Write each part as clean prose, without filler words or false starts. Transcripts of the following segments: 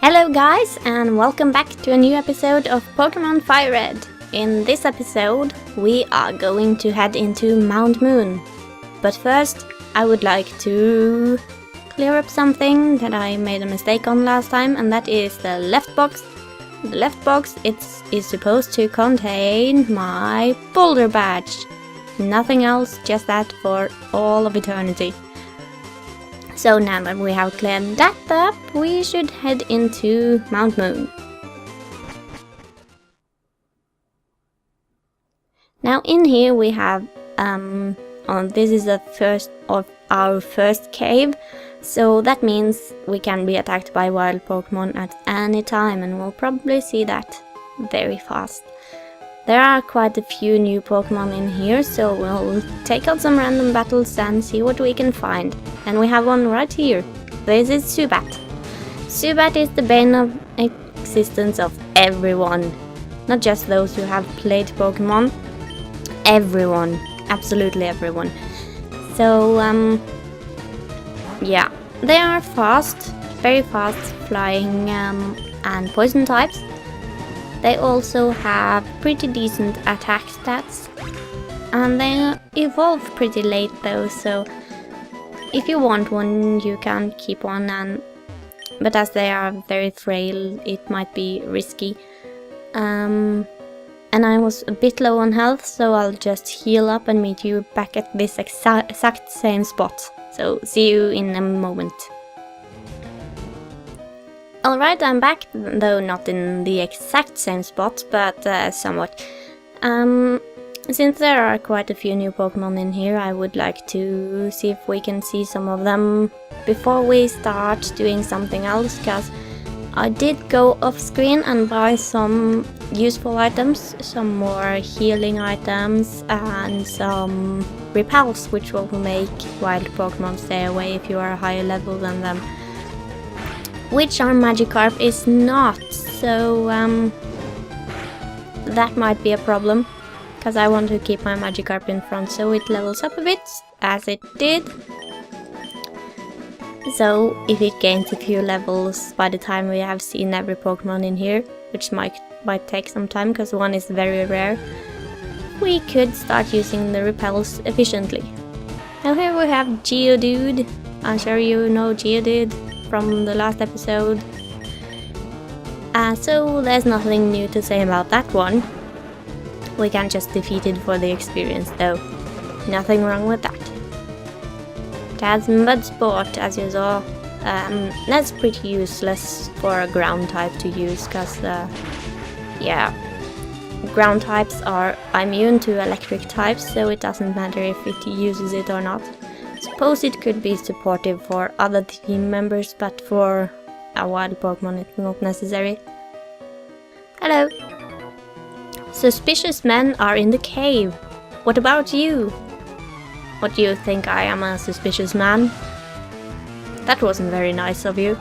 Hello guys, and welcome back to a new episode of Pokémon FireRed. In this episode, we are going to head into Mt.Moon. But first, I would like to clear up something that I made a mistake on last time, and that is the left box. The left box is supposed to contain my boulder badge. Nothing else, just that for all of eternity. So now that we have cleared that up, we should head into Mt.Moon. Now in here we have, this is the first of our first cave, so that means we can be attacked by wild Pokemon at any time, and we'll probably see that very fast. There are quite a few new Pokemon in here, so we'll take out some random battles and see what we can find. And we have one right here. This is Zubat. Zubat is the bane of existence of everyone. Not just those who have played Pokemon. Everyone. Absolutely everyone. So, yeah. They are fast. Very fast flying and poison types. They also have pretty decent attack stats, and they evolve pretty late though, so if you want one you can keep one, but as they are very frail it might be risky. And I was a bit low on health, so I'll just heal up and meet you back at this exact same spot. So see you in a moment. Alright, I'm back, though not in the exact same spot, but somewhat. Since there are quite a few new Pokemon in here, I would like to see if we can see some of them before we start doing something else, because I did go off screen and buy some useful items, some more healing items and some repels, which will make wild Pokemon stay away if you are a higher level than them. Which our Magikarp is not, so that might be a problem, because I want to keep my Magikarp in front so it levels up a bit, as it did. So if it gains a few levels by the time we have seen every Pokemon in here, which might take some time because one is very rare, we could start using the repels efficiently. Now here we have Geodude. I'm sure you know Geodude from the last episode. So there's nothing new to say about that one. We can just defeat it for the experience though. Nothing wrong with that. It has Mudsport, as you saw. That's pretty useless for a ground type to use, because yeah, ground types are immune to electric types, so it doesn't matter if it uses it or not. Suppose it could be supportive for other team members, but for a wild Pokemon it's not necessary. Hello! Suspicious men are in the cave. What about you? What do you think, I am a suspicious man? That wasn't very nice of you.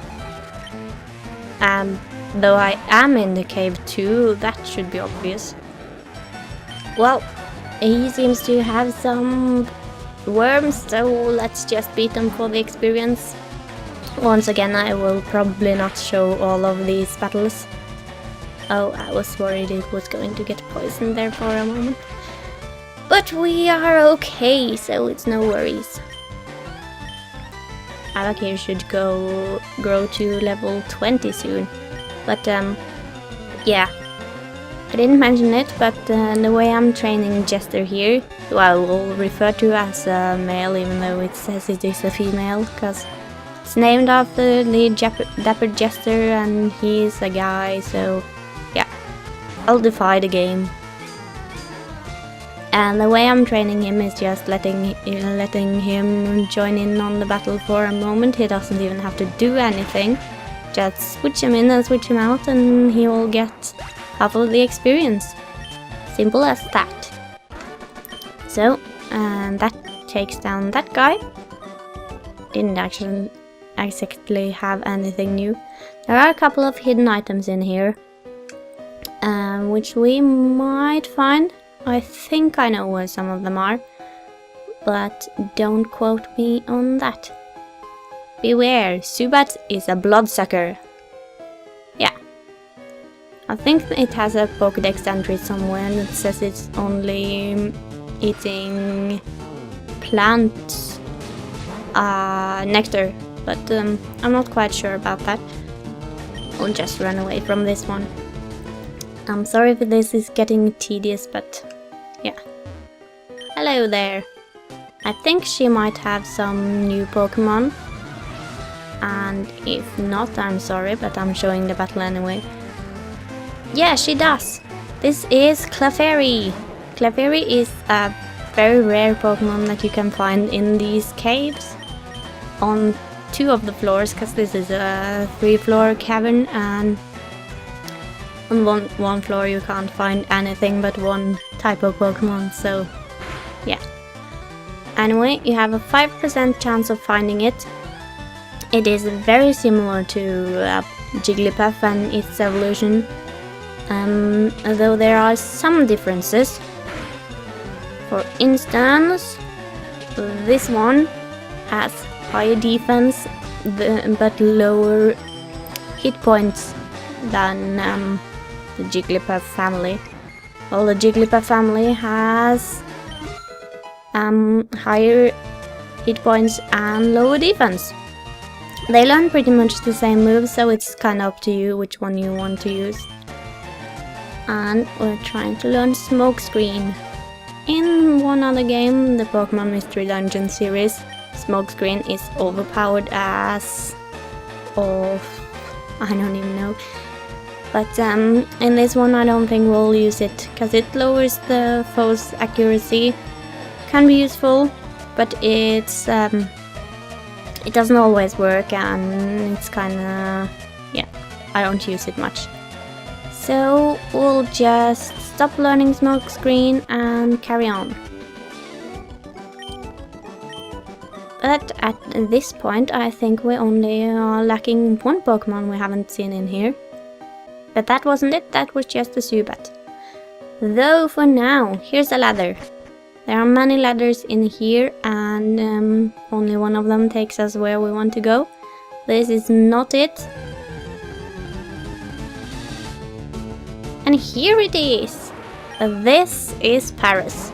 Though I am in the cave too, that should be obvious. Well, he seems to have some worms, so let's just beat them for the experience. Once again, I will probably not show all of these battles. Oh, I was worried it was going to get poisoned there for a moment. But we are okay, so it's no worries. Alakir should grow to level 20 soon. But yeah. I didn't mention it, but the way I'm training Jester here, who I will refer to as a male even though it says it is a female, because it's named after the Dapper Jester and he's a guy, so yeah, I'll defy the game. And the way I'm training him is just letting him join in on the battle for a moment. He doesn't even have to do anything. Just switch him in and switch him out and he will get half of the experience. Simple as that. So, and that takes down that guy. Didn't actually exactly have anything new. There are a couple of hidden items in here, which we might find. I think I know where some of them are, but don't quote me on that. Beware, Zubat is a bloodsucker. I think it has a Pokédex entry somewhere that says it's only eating plant nectar, but I'm not quite sure about that. I'll just run away from this one. I'm sorry if this is getting tedious, but yeah. Hello there. I think she might have some new Pokemon. And if not, I'm sorry, but I'm showing the battle anyway. Yeah, she does. This is Clefairy. Clefairy is a very rare Pokemon that you can find in these caves on 2 of the floors, because this is a 3-floor cavern, and on one floor you can't find anything but one type of Pokemon, so yeah. Anyway, you have a 5% chance of finding it. It is very similar to Jigglypuff and its evolution, although there are some differences. For instance, this one has higher defense but lower hit points than the Jigglypuff family. Well, the Jigglypuff family has higher hit points and lower defense. They learn pretty much the same moves, so it's kind of up to you which one you want to use. And we're trying to learn Smokescreen. In one other game, the Pokemon Mystery Dungeon series, Smokescreen is overpowered as... I don't even know. But in this one I don't think we'll use it, because it lowers the foe's accuracy. Can be useful, but it's... it doesn't always work, and it's kinda... yeah, I don't use it much. So we'll just stop learning Smokescreen and carry on. But at this point I think we only are lacking one Pokemon we haven't seen in here. But that wasn't it, that was just a Zubat. Though for now, here's a ladder. There are many ladders in here, and only one of them takes us where we want to go. This is not it. And here it is! This is Paris.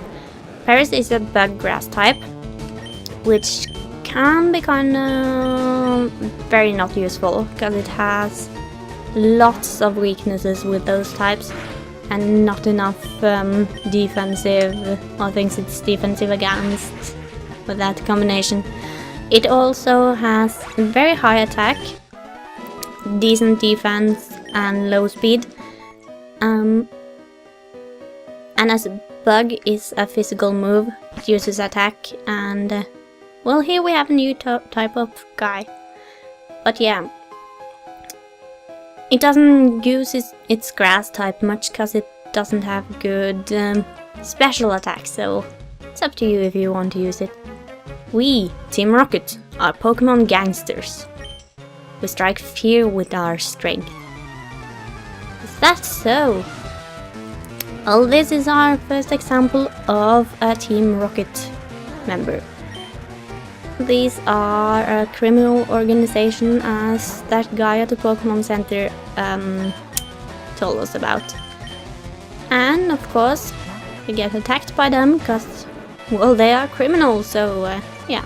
Paris is a bug grass type, which can be kinda very not useful, because it has lots of weaknesses with those types. And not enough defensive, or things it's defensive against with that combination. It also has very high attack, decent defense and low speed. And as a bug is a physical move, it uses attack, and well, here we have a new type of guy. But yeah. It doesn't use its grass type much, because it doesn't have good special attacks, so it's up to you if you want to use it. We, Team Rocket, are Pokemon gangsters. We strike fear with our strength. Is that so? Well, this is our first example of a Team Rocket member. These are a criminal organization, as that guy at the Pokemon Center told us about. And of course, we get attacked by them because, well, they are criminals, so yeah.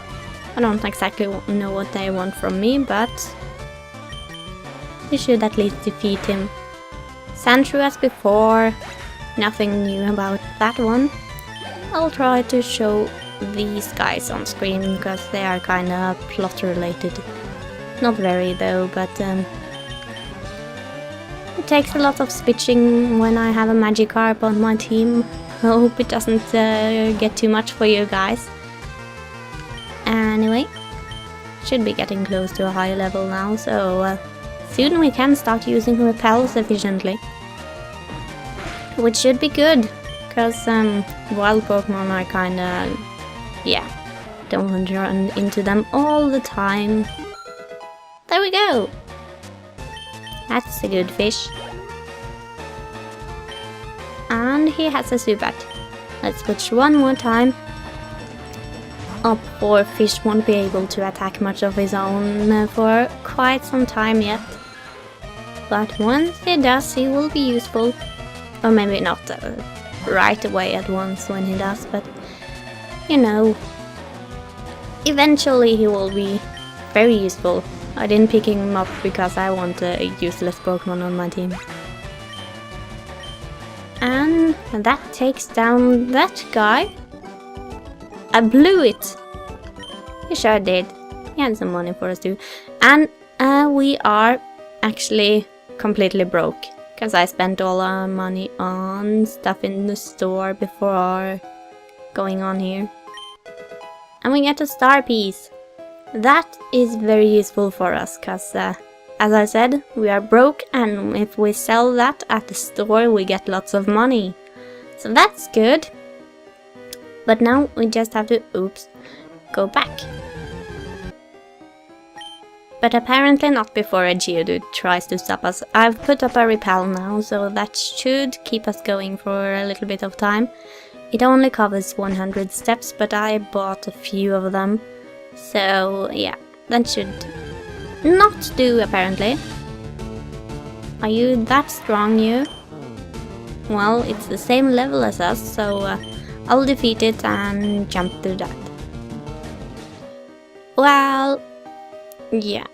I don't exactly know what they want from me, but we should at least defeat him. Sandshrew as before, nothing new about that one. I'll try to show these guys on screen, because they are kinda plot related. Not very though, but it takes a lot of switching when I have a Magikarp on my team. I hope it doesn't get too much for you guys. Anyway, should be getting close to a higher level now, so soon we can start using repels efficiently. Which should be good, because wild Pokemon are kinda... yeah, don't want to run into them all the time. There we go! That's a good fish. And he has a Zubat. Let's switch one more time. Our poor fish won't be able to attack much of his own for quite some time yet. but once he does, he will be useful. Or maybe not right away at once when he does, but you know, eventually he will be very useful. I didn't pick him up because I want a useless Pokemon on my team. And that takes down that guy. I blew it! He sure did. He had some money for us too. And we are actually completely broke. Because I spent all our money on stuff in the store before going on here. And we get a star piece. That is very useful for us, because as I said, we are broke, and if we sell that at the store we get lots of money. So that's good. But now we just have to, go back. But apparently not before a Geodude tries to stop us. I've put up a repel now, so that should keep us going for a little bit of time. It only covers 100 steps, but I bought a few of them. So yeah, that should not do apparently. Are you that strong, you? Well, it's the same level as us, so I'll defeat it and jump through that. Well, yeah.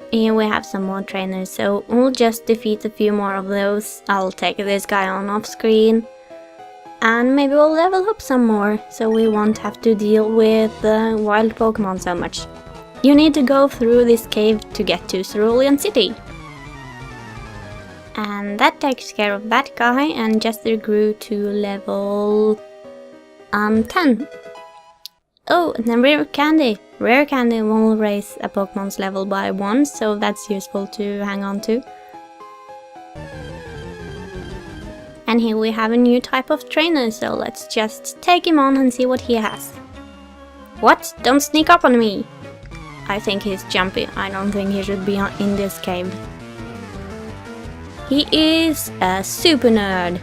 Here we have some more trainers, so we'll just defeat a few more of those. I'll take this guy on off screen. And maybe we'll level up some more, so we won't have to deal with wild Pokemon so much. You need to go through this cave to get to Cerulean City. And that takes care of that guy, and Jester grew to level 10. Oh, and then Rare Candy. Rare Candy will raise a Pokemon's level by 1, so that's useful to hang on to. And here we have a new type of trainer, so let's just take him on and see what he has. What? Don't sneak up on me! I think he's jumpy. I don't think he should be in this cave. He is a super nerd.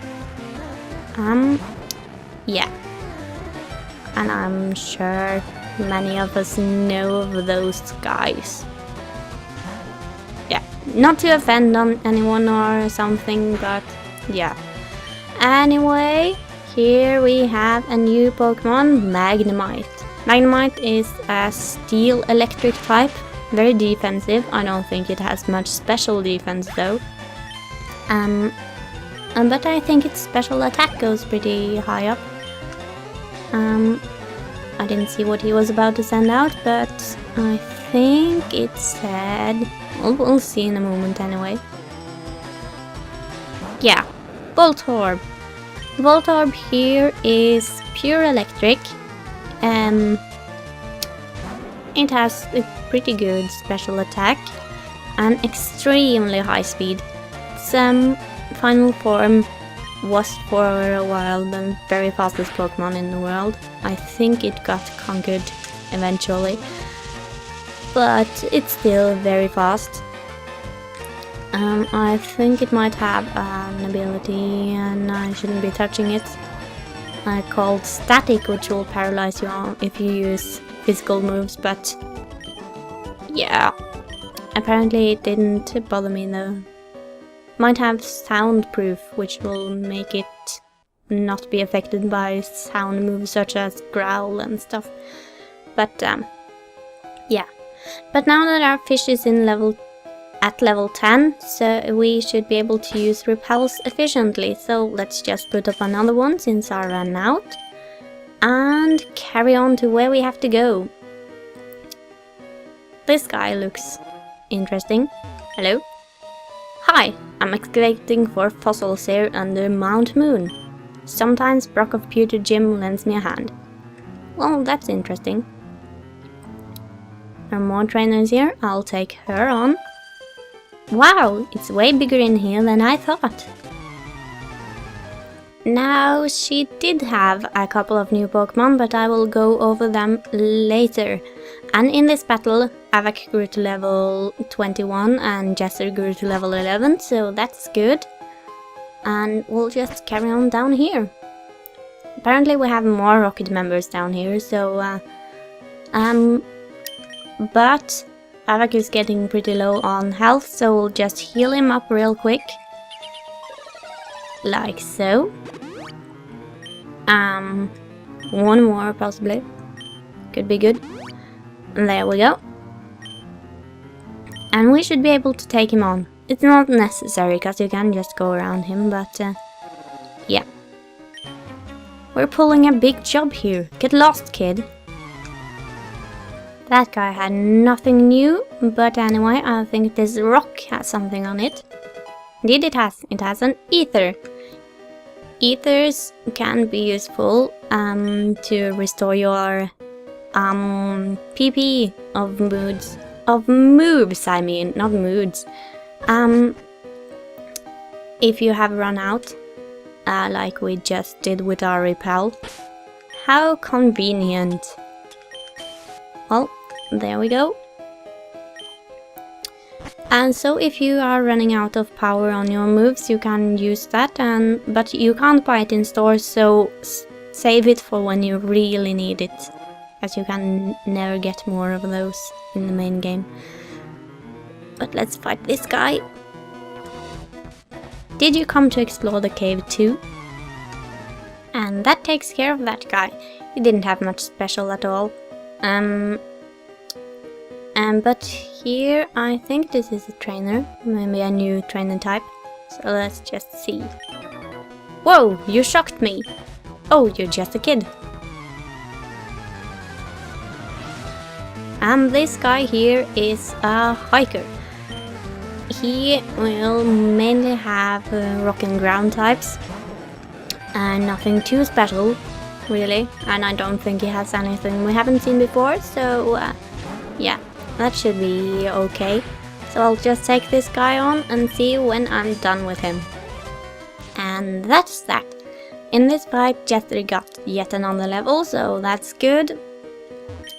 Yeah. And I'm sure many of us know of those guys. Yeah, not to offend anyone or something, but yeah. Anyway, here we have a new Pokemon, Magnemite. Magnemite is a steel electric type, very defensive. I don't think it has much special defense though. But I think its special attack goes pretty high up. I didn't see what he was about to send out, but I think it said... We'll see in a moment anyway. Yeah, Voltorb. Voltorb here is pure electric. It has a pretty good special attack and extremely high speed. Its final form was for a while the very fastest Pokemon in the world. I think it got conquered eventually, but it's still very fast. I think it might have an ability, and I shouldn't be touching it, called Static, which will paralyze you if you use physical moves, but yeah, apparently it didn't bother me though. Might have soundproof, which will make it not be affected by sound moves such as growl and stuff. But yeah. But now that our fish is at level 10, so we should be able to use repels efficiently. So let's just put up another one since I ran out, and carry on to where we have to go. This guy looks interesting. Hello? Hi, I'm excavating for fossils here under Mt.Moon. Sometimes Brock of Pewter Gym lends me a hand. Well, that's interesting. There are more trainers here. I'll take her on. Wow, it's way bigger in here than I thought. Now, she did have a couple of new Pokemon, but I will go over them later. And in this battle, Avak grew to level 21 and Jester grew to level 11, so that's good. And we'll just carry on down here. Apparently we have more Rocket members down here, so... but Avak is getting pretty low on health, so we'll just heal him up real quick. Like so. One more possibly. Could be good. And there we go. And we should be able to take him on. It's not necessary, because you can just go around him, but yeah. We're pulling a big job here. Get lost, kid. That guy had nothing new, but anyway, I think this rock has something on it. Indeed it has. It has an ether. Ethers can be useful to restore your PP of moods. Of moves, I mean, not moods. If you have run out, like we just did with our repel. How convenient. Well, there we go. And so if you are running out of power on your moves, you can use that, but you can't buy it in stores, so save it for when you really need it, as you can never get more of those in the main game. But let's fight this guy. Did you come to explore the cave too? And that takes care of that guy. He didn't have much special at all. But here I think this is a trainer, maybe a new trainer type. So let's just see. Whoa, you shocked me. Oh, you're just a kid. And this guy here is a hiker. He will mainly have rock and ground types. And nothing too special, really. And I don't think he has anything we haven't seen before, so yeah. That should be okay. So I'll just take this guy on and see when I'm done with him. And that's that. In this fight, Jethro got yet another level, so that's good.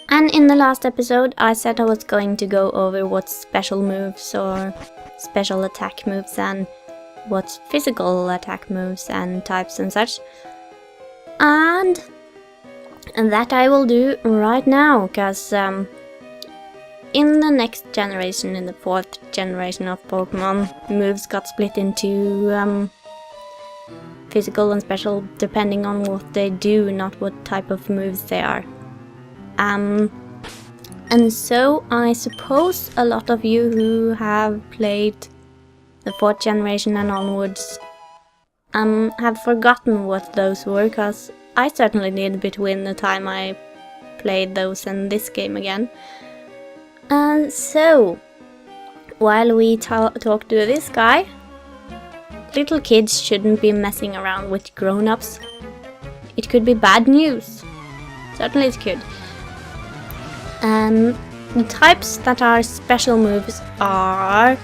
And in the last episode, I said I was going to go over what special moves or special attack moves and what physical attack moves and types and such. And that I will do right now, because in the next generation, in the 4th generation of Pokemon, moves got split into physical and special depending on what they do, not what type of moves they are. And so I suppose a lot of you who have played the 4th generation and onwards have forgotten what those were, because I certainly did between the time I played those and this game again. And so, while we talk to this guy, little kids shouldn't be messing around with grown-ups. It could be bad news. Certainly it could. The types that are special moves are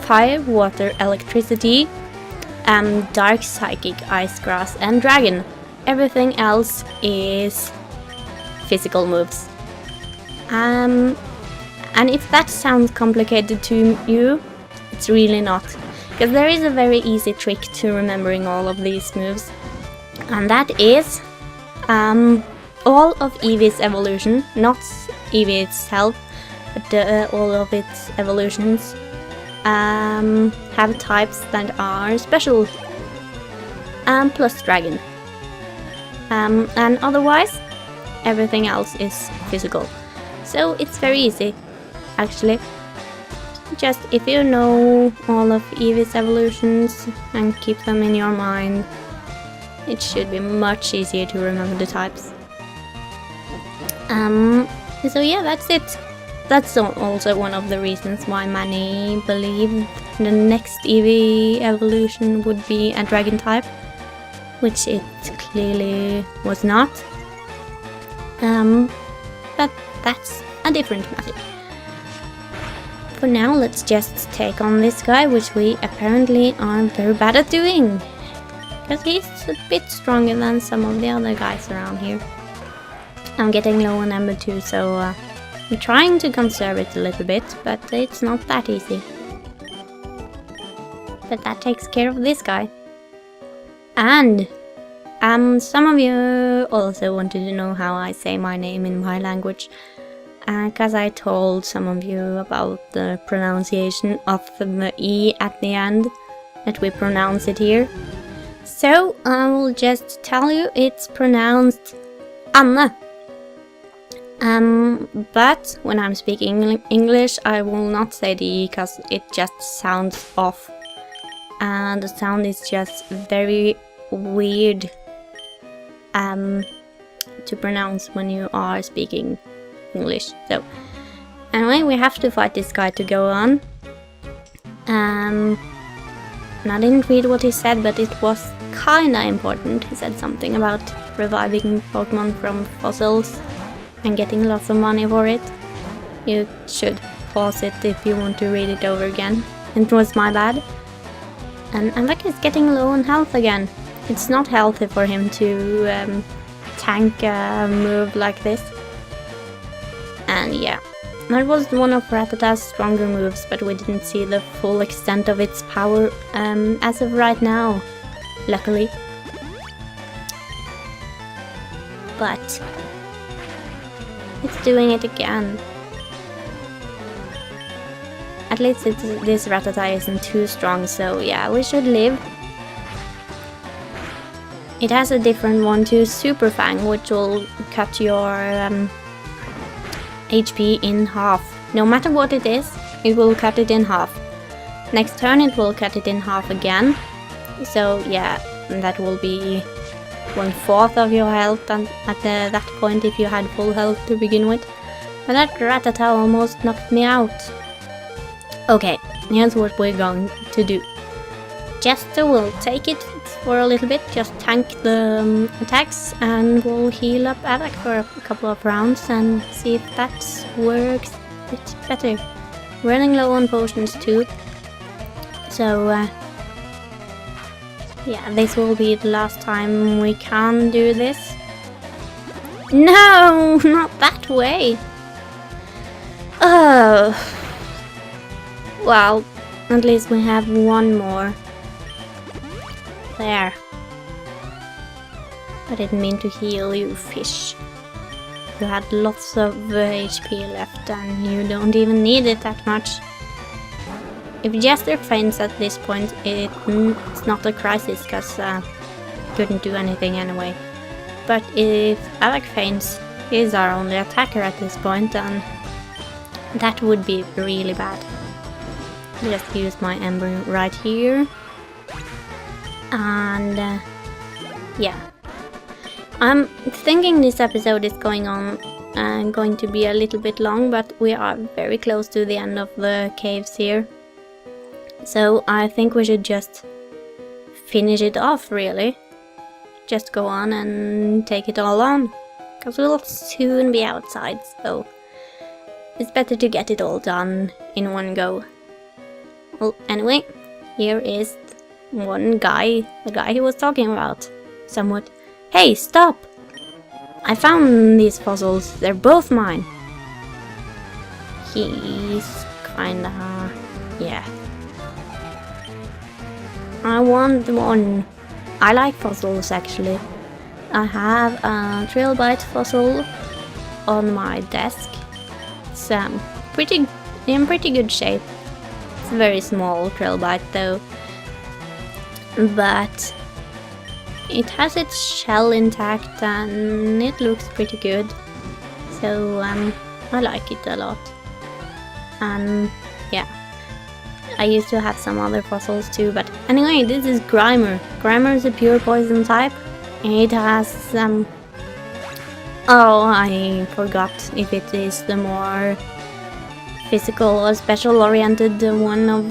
Fire, Water, Electricity, Dark, Psychic, Ice, Grass, and Dragon. Everything else is physical moves. And if that sounds complicated to you, it's really not. Because there is a very easy trick to remembering all of these moves. And that is all of Eevee's evolution, not Eevee itself, but all of its evolutions have types that are special, plus Dragon. And otherwise, everything else is physical. So it's very easy, actually. Just if you know all of Eevee's evolutions and keep them in your mind, it should be much easier to remember the types. So yeah, that's it. That's also one of the reasons why many believe the next Eevee evolution would be a Dragon type, which it clearly was not. But that's a different matter. For now, let's just take on this guy, which we apparently are very bad at doing. Because he's a bit stronger than some of the other guys around here. I'm getting low on number 2, so I'm trying to conserve it a little bit, but it's not that easy. But that takes care of this guy. And some of you also wanted to know how I say my name in my language. because I told some of you about the pronunciation of the E at the end, that we pronounce it here. So I will just tell you it's pronounced Anne. But when I'm speaking English, I will not say the E because it just sounds off. And the sound is just very weird to pronounce when you are speaking English. So anyway, we have to fight this guy to go on. And I didn't read what he said, but it was kinda important. He said something about reviving Pokemon from fossils and getting lots of money for it. You should pause it if you want to read it over again. It was my bad. And Avak is getting low on health again. It's not healthy for him to tank a move like this. And yeah, that was one of Rattata's stronger moves, but we didn't see the full extent of its power as of right now, luckily. But it's doing it again. At least this Rattata isn't too strong, so yeah, we should live. It has a different one too, Super Fang, which will cut your HP in half. No matter what it is, it will cut it in half. Next turn it will cut it in half again. So yeah, that will be 1/4 of your health at that point if you had full health to begin with. But that Rattata almost knocked me out. Okay, here's what we're going to do. Jester will take it for a little bit, just tank the attacks, and we'll heal up Avak for a couple of rounds and see if that works a bit better. Running low on potions too, so yeah, this will be the last time we can do this. No, not that way! Oh, well, at least we have one more. There. I didn't mean to heal you, fish. You had lots of HP left and you don't even need it that much. If Jester faints at this point, it's not a crisis, because couldn't do anything anyway. But if Avak faints, he's our only attacker at this point, and that would be really bad. Just use my Ember right here. And yeah, I'm thinking this episode is going to be a little bit long, but we are very close to the end of the caves here. So I think we should just finish it off, really. Just go on and take it all on, because we'll soon be outside, so it's better to get it all done in one go. Well, anyway, here is one guy, the guy he was talking about, somewhat. Hey, stop! I found these fossils, they're both mine. He's kinda... yeah. I want one. I like fossils, actually. I have a trilobite fossil on my desk. It's in pretty good shape. It's a very small trilobite though. But it has its shell intact and it looks pretty good, so I like it a lot. And yeah, I used to have some other fossils too, but anyway, this is Grimer. Grimer is a pure poison type. It has oh, I forgot if it is the more physical or special oriented one of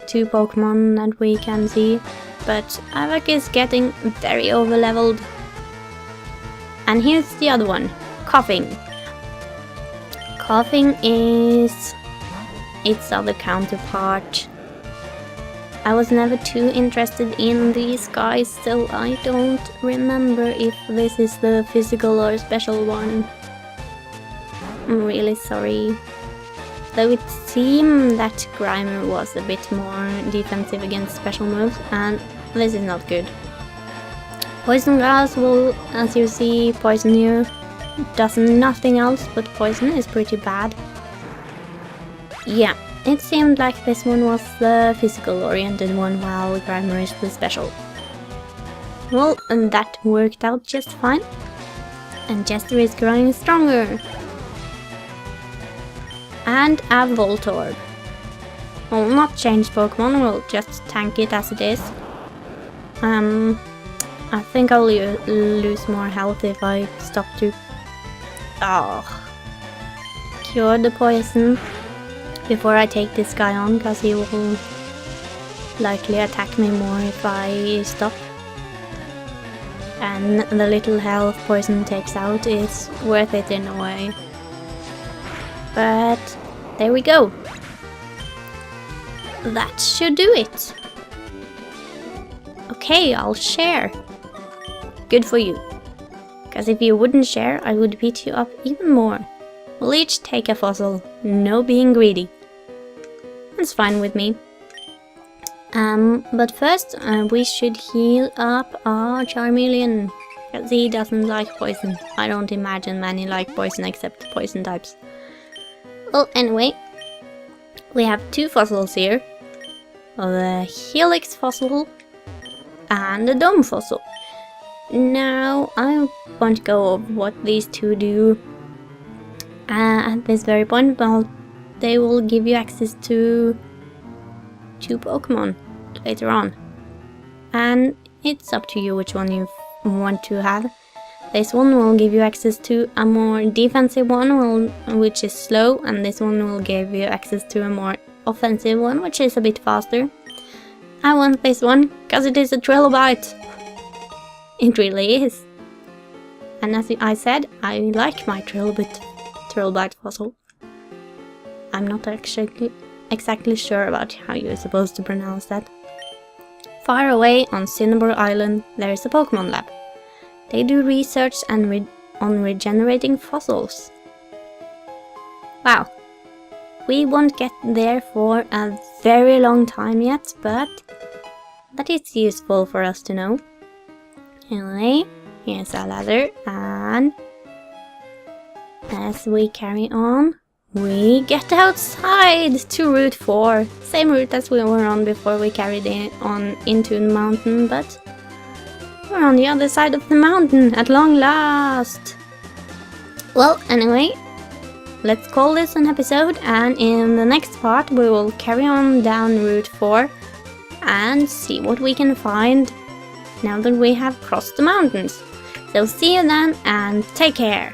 two Pokemon that we can see. But Avak is getting very overleveled. And here's the other one, Coughing. Coughing is its other counterpart. I was never too interested in these guys, so I don't remember if this is the physical or special one. I'm really sorry. Though it seemed that Grimer was a bit more defensive against special moves, and this is not good. Poison Grass will, as you see, poison you. does nothing else but poison is pretty bad. Yeah, it seemed like this one was the physical-oriented one, while Grimer is the special. Well, and that worked out just fine. And Jester is growing stronger. And a Voltorb. We'll not change Pokemon, we'll just tank it as it is. I think I'll lose more health if I stop to cure the poison before I take this guy on, because he will likely attack me more if I stop. And the little health poison takes out is worth it in a way. But there we go. That should do it. Okay, I'll share. Good for you. Because if you wouldn't share, I would beat you up even more. We'll each take a fossil. No being greedy. That's fine with me. But first, we should heal up our Charmeleon. Because he doesn't like poison. I don't imagine many like poison except poison types. Well, anyway. We have two fossils here. The Helix fossil and the Dome fossil. Now, I won't go over what these two do at this very point, but they will give you access to two Pokemon later on. And it's up to you which one you want to have. This one will give you access to a more defensive one, which is slow, and this one will give you access to a more offensive one, which is a bit faster. I want this one, because it is a Trilobite. It really is. And as I said, I like my Trilobite fossil. I'm not actually exactly sure about how you're supposed to pronounce that. Far away on Cinnabar Island, there is a Pokemon lab. They do research and on regenerating fossils. Wow. We won't get there for a very long time yet, but that is useful for us to know. Anyway, here's a ladder, and as we carry on, we get outside to Route 4. Same route as we were on before we carried it on into the mountain, but we're on the other side of the mountain at long last. Well, anyway, let's call this an episode, and in the next part we will carry on down Route 4 and see what we can find now that we have crossed the mountains. So see you then, and take care!